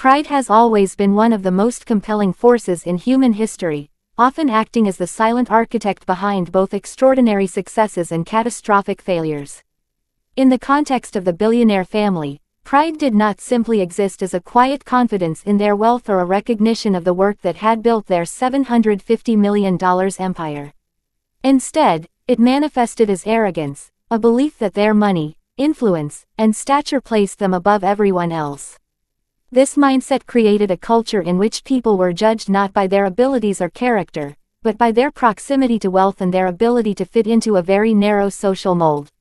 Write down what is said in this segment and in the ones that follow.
Pride has always been one of the most compelling forces in human history, often acting as the silent architect behind both extraordinary successes and catastrophic failures. In the context of the billionaire family, pride did not simply exist as a quiet confidence in their wealth or a recognition of the work that had built their $750 million empire. Instead, it manifested as arrogance, a belief that their money, influence, and stature placed them above everyone else. This mindset created a culture in which people were judged not by their abilities or character, but by their proximity to wealth and their ability to fit into a very narrow social mold.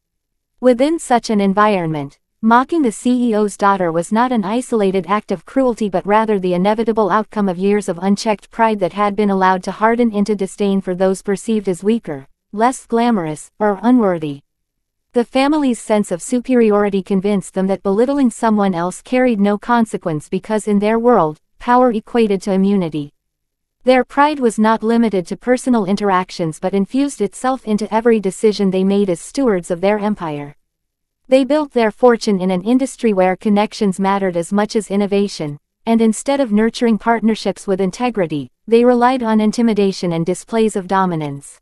Within such an environment, mocking the CEO's daughter was not an isolated act of cruelty but rather the inevitable outcome of years of unchecked pride that had been allowed to harden into disdain for those perceived as weaker, less glamorous, or unworthy. The family's sense of superiority convinced them that belittling someone else carried no consequence because in their world, power equated to immunity. Their pride was not limited to personal interactions but infused itself into every decision they made as stewards of their empire. They built their fortune in an industry where connections mattered as much as innovation, and instead of nurturing partnerships with integrity, they relied on intimidation and displays of dominance.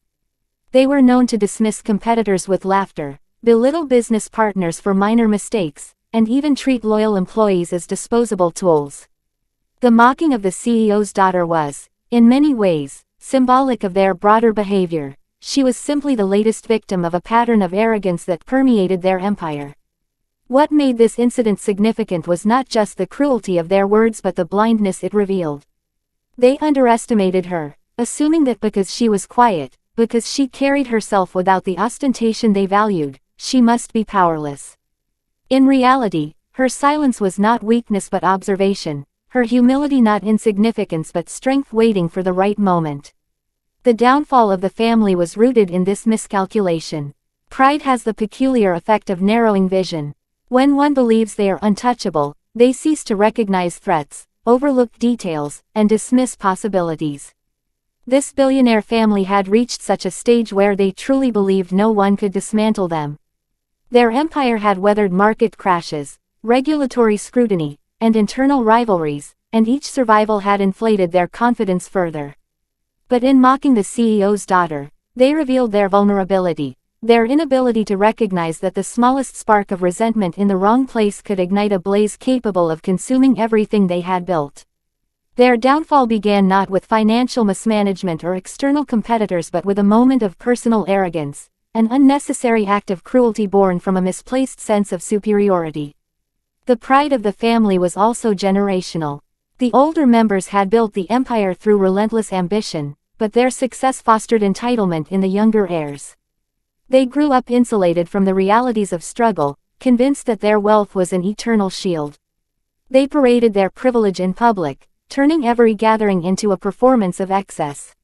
They were known to dismiss competitors with laughter, belittle business partners for minor mistakes, and even treat loyal employees as disposable tools. The mocking of the CEO's daughter was, in many ways, symbolic of their broader behavior. She was simply the latest victim of a pattern of arrogance that permeated their empire. What made this incident significant was not just the cruelty of their words but the blindness it revealed. They underestimated her, assuming that because she was quiet, because she carried herself without the ostentation they valued, she must be powerless. In reality, her silence was not weakness but observation, her humility not insignificance but strength waiting for the right moment. The downfall of the family was rooted in this miscalculation. Pride has the peculiar effect of narrowing vision. When one believes they are untouchable, they cease to recognize threats, overlook details, and dismiss possibilities. This billionaire family had reached such a stage where they truly believed no one could dismantle them. Their empire had weathered market crashes, regulatory scrutiny, and internal rivalries, and each survival had inflated their confidence further. But in mocking the CEO's daughter, they revealed their vulnerability, their inability to recognize that the smallest spark of resentment in the wrong place could ignite a blaze capable of consuming everything they had built. Their downfall began not with financial mismanagement or external competitors but with a moment of personal arrogance, an unnecessary act of cruelty born from a misplaced sense of superiority. The pride of the family was also generational. The older members had built the empire through relentless ambition, but their success fostered entitlement in the younger heirs. They grew up insulated from the realities of struggle, convinced that their wealth was an eternal shield. They paraded their privilege in public, turning every gathering into a performance of excess.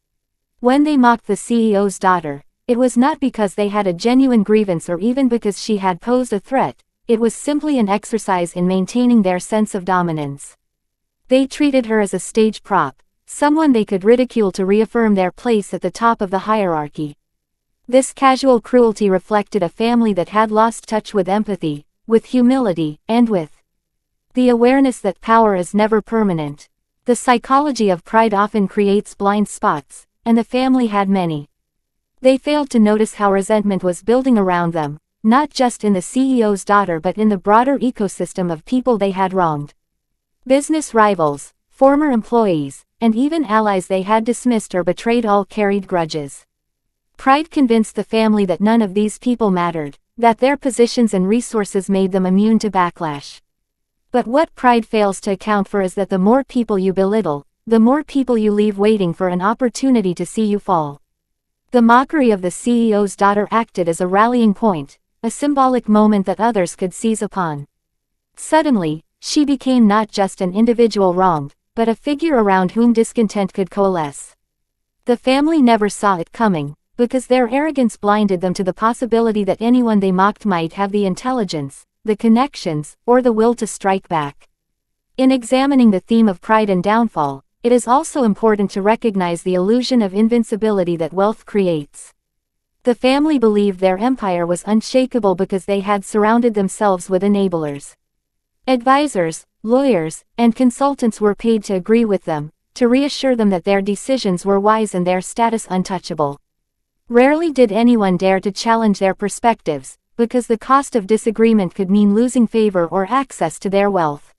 When they mocked the CEO's daughter, it was not because they had a genuine grievance or even because she had posed a threat, it was simply an exercise in maintaining their sense of dominance. They treated her as a stage prop, someone they could ridicule to reaffirm their place at the top of the hierarchy. This casual cruelty reflected a family that had lost touch with empathy, with humility, and with the awareness that power is never permanent. The psychology of pride often creates blind spots, and the family had many. They failed to notice how resentment was building around them, not just in the CEO's daughter but in the broader ecosystem of people they had wronged. Business rivals, former employees, and even allies they had dismissed or betrayed all carried grudges. Pride convinced the family that none of these people mattered, that their positions and resources made them immune to backlash. But what pride fails to account for is that the more people you belittle, the more people you leave waiting for an opportunity to see you fall. The mockery of the CEO's daughter acted as a rallying point, a symbolic moment that others could seize upon. Suddenly, she became not just an individual wronged, but a figure around whom discontent could coalesce. The family never saw it coming, because their arrogance blinded them to the possibility that anyone they mocked might have the intelligence, the connections, or the will to strike back. In examining the theme of pride and downfall, it is also important to recognize the illusion of invincibility that wealth creates. The family believed their empire was unshakable because they had surrounded themselves with enablers. Advisors, lawyers, and consultants were paid to agree with them, to reassure them that their decisions were wise and their status untouchable. Rarely did anyone dare to challenge their perspectives, because the cost of disagreement could mean losing favor or access to their wealth.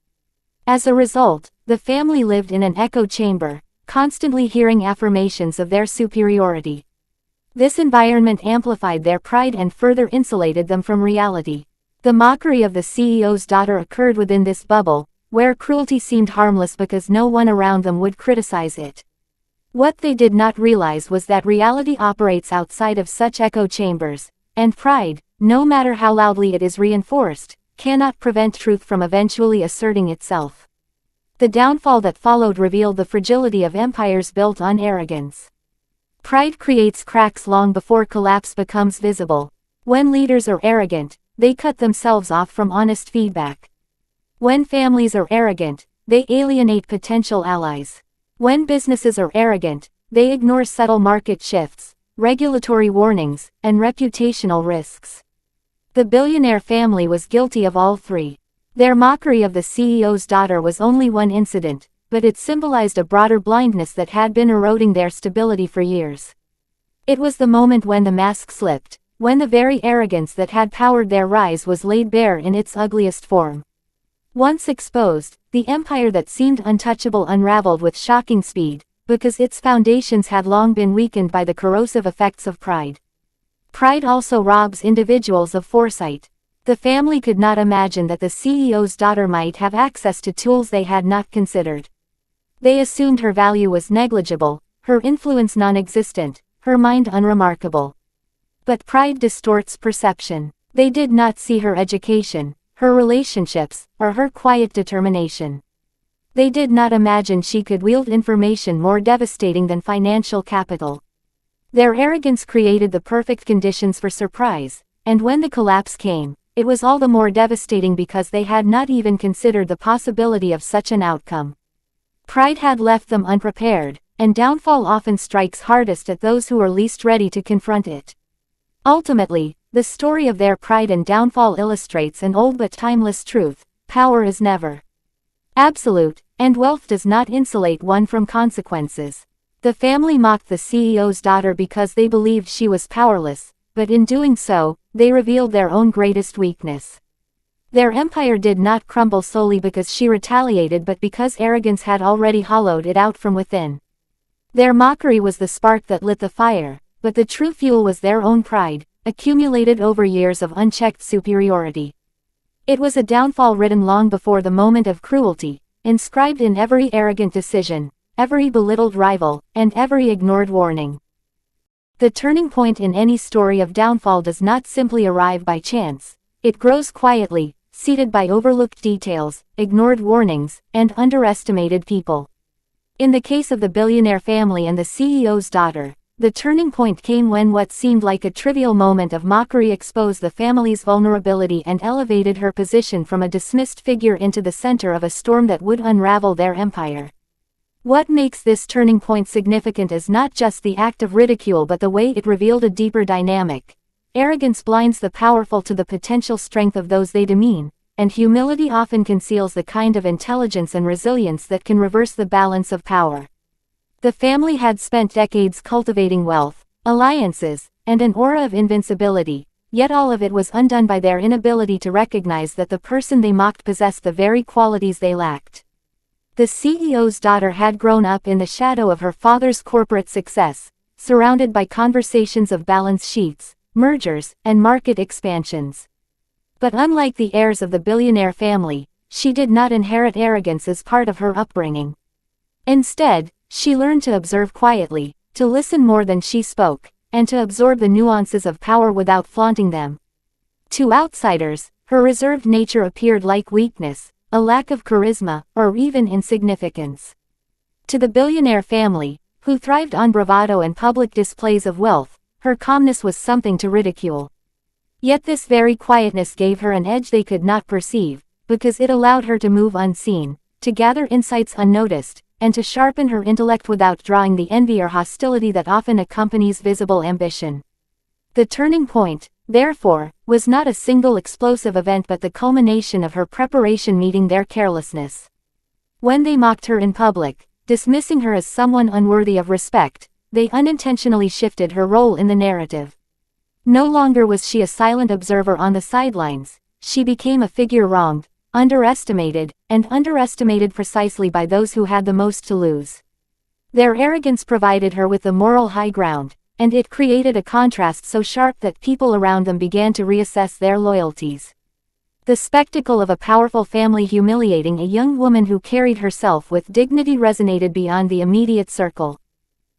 As a result, the family lived in an echo chamber, constantly hearing affirmations of their superiority. This environment amplified their pride and further insulated them from reality. The mockery of the CEO's daughter occurred within this bubble, where cruelty seemed harmless because no one around them would criticize it. What they did not realize was that reality operates outside of such echo chambers, and pride, no matter how loudly it is reinforced, cannot prevent truth from eventually asserting itself. The downfall that followed revealed the fragility of empires built on arrogance. Pride creates cracks long before collapse becomes visible. When leaders are arrogant, they cut themselves off from honest feedback. When families are arrogant, they alienate potential allies. When businesses are arrogant, they ignore subtle market shifts, regulatory warnings, and reputational risks. The billionaire family was guilty of all three. Their mockery of the CEO's daughter was only one incident, but it symbolized a broader blindness that had been eroding their stability for years. It was the moment when the mask slipped, when the very arrogance that had powered their rise was laid bare in its ugliest form. Once exposed, the empire that seemed untouchable unraveled with shocking speed, because its foundations had long been weakened by the corrosive effects of pride. Pride also robs individuals of foresight. The family could not imagine that the CEO's daughter might have access to tools they had not considered. They assumed her value was negligible, her influence non-existent, her mind unremarkable. But pride distorts perception. They did not see her education, her relationships, or her quiet determination. They did not imagine she could wield information more devastating than financial capital. Their arrogance created the perfect conditions for surprise, and when the collapse came, it was all the more devastating because they had not even considered the possibility of such an outcome. Pride had left them unprepared, and downfall often strikes hardest at those who are least ready to confront it. Ultimately, the story of their pride and downfall illustrates an old but timeless truth: power is never absolute, and wealth does not insulate one from consequences. The family mocked the CEO's daughter because they believed she was powerless, but in doing so, they revealed their own greatest weakness. Their empire did not crumble solely because she retaliated but because arrogance had already hollowed it out from within. Their mockery was the spark that lit the fire, but the true fuel was their own pride, accumulated over years of unchecked superiority. It was a downfall written long before the moment of cruelty, inscribed in every arrogant decision, every belittled rival, and every ignored warning. The turning point in any story of downfall does not simply arrive by chance. It grows quietly, seeded by overlooked details, ignored warnings, and underestimated people. In the case of the billionaire family and the CEO's daughter, the turning point came when what seemed like a trivial moment of mockery exposed the family's vulnerability and elevated her position from a dismissed figure into the center of a storm that would unravel their empire. What makes this turning point significant is not just the act of ridicule but the way it revealed a deeper dynamic. Arrogance blinds the powerful to the potential strength of those they demean, and humility often conceals the kind of intelligence and resilience that can reverse the balance of power. The family had spent decades cultivating wealth, alliances, and an aura of invincibility, yet all of it was undone by their inability to recognize that the person they mocked possessed the very qualities they lacked. The CEO's daughter had grown up in the shadow of her father's corporate success, surrounded by conversations of balance sheets, mergers, and market expansions. But unlike the heirs of the billionaire family, she did not inherit arrogance as part of her upbringing. Instead, she learned to observe quietly, to listen more than she spoke, and to absorb the nuances of power without flaunting them. To outsiders, her reserved nature appeared like weakness, a lack of charisma, or even insignificance. To the billionaire family, who thrived on bravado and public displays of wealth, her calmness was something to ridicule. Yet this very quietness gave her an edge they could not perceive, because it allowed her to move unseen, to gather insights unnoticed, and to sharpen her intellect without drawing the envy or hostility that often accompanies visible ambition. The turning point, therefore, was not a single explosive event but the culmination of her preparation meeting their carelessness. When they mocked her in public, dismissing her as someone unworthy of respect, they unintentionally shifted her role in the narrative. No longer was she a silent observer on the sidelines, she became a figure wronged, underestimated precisely by those who had the most to lose. Their arrogance provided her with the moral high ground, and it created a contrast so sharp that people around them began to reassess their loyalties. The spectacle of a powerful family humiliating a young woman who carried herself with dignity resonated beyond the immediate circle.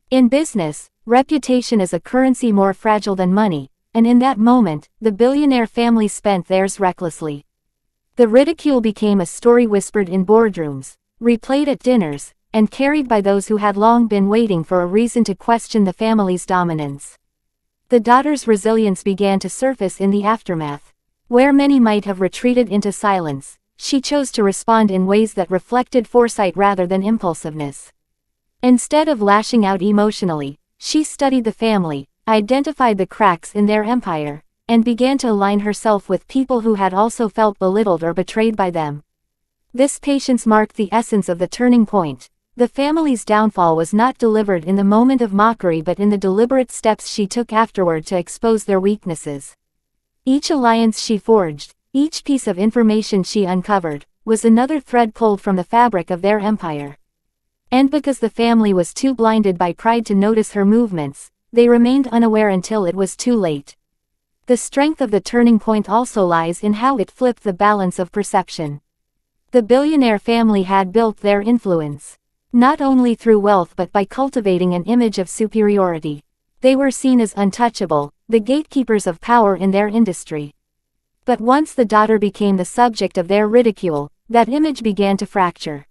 In business, reputation is a currency more fragile than money, and in that moment, the billionaire family spent theirs recklessly. The ridicule became a story whispered in boardrooms, replayed at dinners, and carried by those who had long been waiting for a reason to question the family's dominance. The daughter's resilience began to surface in the aftermath. Where many might have retreated into silence, she chose to respond in ways that reflected foresight rather than impulsiveness. Instead of lashing out emotionally, she studied the family, identified the cracks in their empire, and began to align herself with people who had also felt belittled or betrayed by them. This patience marked the essence of the turning point. The family's downfall was not delivered in the moment of mockery but in the deliberate steps she took afterward to expose their weaknesses. Each alliance she forged, each piece of information she uncovered, was another thread pulled from the fabric of their empire. And because the family was too blinded by pride to notice her movements, they remained unaware until it was too late. The strength of the turning point also lies in how it flipped the balance of perception. The billionaire family had built their influence, not only through wealth but by cultivating an image of superiority. They were seen as untouchable, the gatekeepers of power in their industry. But once the daughter became the subject of their ridicule, that image began to fracture.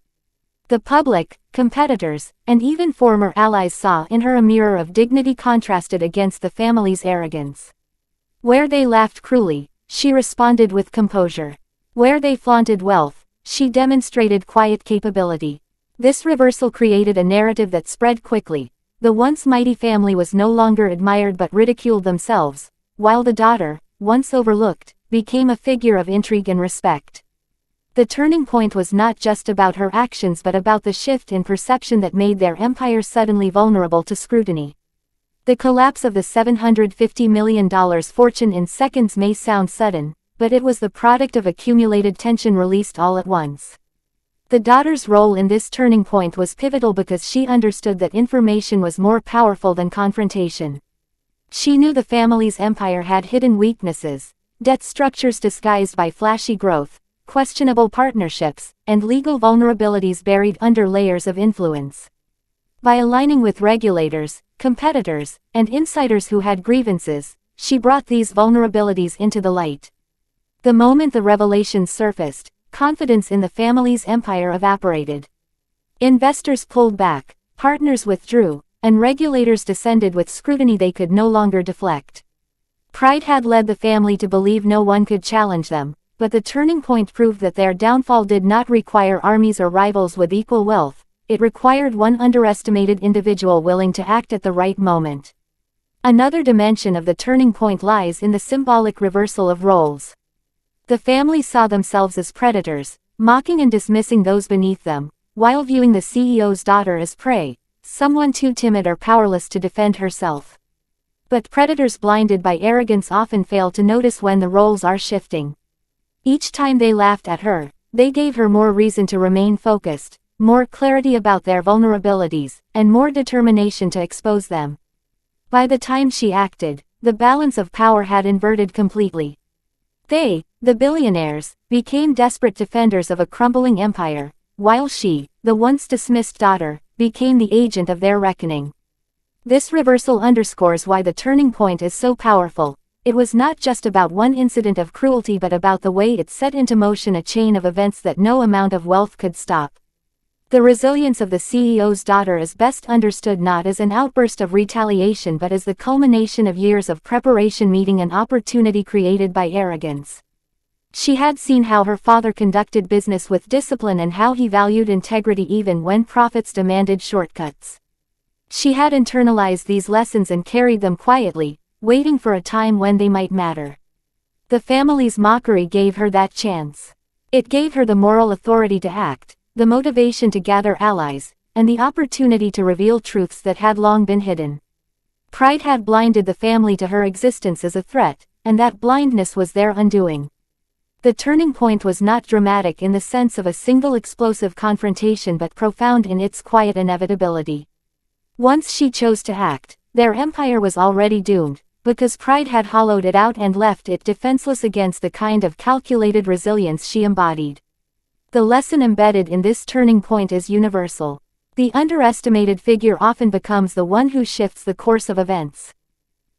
The public, competitors, and even former allies saw in her a mirror of dignity contrasted against the family's arrogance. Where they laughed cruelly, she responded with composure. Where they flaunted wealth, she demonstrated quiet capability. This reversal created a narrative that spread quickly. The once mighty family was no longer admired but ridiculed themselves, while the daughter, once overlooked, became a figure of intrigue and respect. The turning point was not just about her actions but about the shift in perception that made their empire suddenly vulnerable to scrutiny. The collapse of the $750 million fortune in seconds may sound sudden, but it was the product of accumulated tension released all at once. The daughter's role in this turning point was pivotal because she understood that information was more powerful than confrontation. She knew the family's empire had hidden weaknesses, debt structures disguised by flashy growth, questionable partnerships, and legal vulnerabilities buried under layers of influence. By aligning with regulators, competitors, and insiders who had grievances, she brought these vulnerabilities into the light. The moment the revelations surfaced, confidence in the family's empire evaporated. Investors pulled back, partners withdrew, and regulators descended with scrutiny they could no longer deflect. Pride had led the family to believe no one could challenge them, but the turning point proved that their downfall did not require armies or rivals with equal wealth, it required one underestimated individual willing to act at the right moment. Another dimension of the turning point lies in the symbolic reversal of roles. The family saw themselves as predators, mocking and dismissing those beneath them, while viewing the CEO's daughter as prey, someone too timid or powerless to defend herself. But predators blinded by arrogance often fail to notice when the roles are shifting. Each time they laughed at her, they gave her more reason to remain focused, more clarity about their vulnerabilities, and more determination to expose them. By the time she acted, the balance of power had inverted completely. They, the billionaires, became desperate defenders of a crumbling empire, while she, the once dismissed daughter, became the agent of their reckoning. This reversal underscores why the turning point is so powerful. It was not just about one incident of cruelty but about the way it set into motion a chain of events that no amount of wealth could stop. The resilience of the CEO's daughter is best understood not as an outburst of retaliation but as the culmination of years of preparation meeting an opportunity created by arrogance. She had seen how her father conducted business with discipline and how he valued integrity even when profits demanded shortcuts. She had internalized these lessons and carried them quietly, waiting for a time when they might matter. The family's mockery gave her that chance. It gave her the moral authority to act, the motivation to gather allies, and the opportunity to reveal truths that had long been hidden. Pride had blinded the family to her existence as a threat, and that blindness was their undoing. The turning point was not dramatic in the sense of a single explosive confrontation but profound in its quiet inevitability. Once she chose to act, their empire was already doomed, because pride had hollowed it out and left it defenseless against the kind of calculated resilience she embodied. The lesson embedded in this turning point is universal. The underestimated figure often becomes the one who shifts the course of events.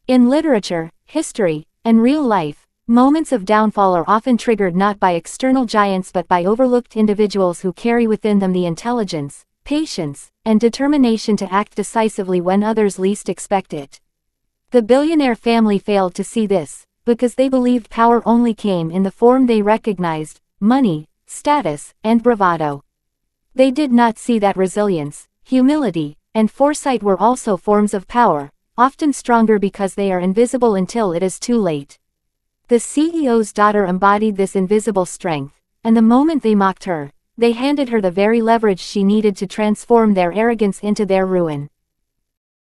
In literature, history, and real life, moments of downfall are often triggered not by external giants but by overlooked individuals who carry within them the intelligence, patience, and determination to act decisively when others least expect it. The billionaire family failed to see this, because they believed power only came in the form they recognized: money, status, and bravado. They did not see that resilience, humility, and foresight were also forms of power, often stronger because they are invisible until it is too late. The CEO's daughter embodied this invisible strength, and the moment they mocked her, they handed her the very leverage she needed to transform their arrogance into their ruin.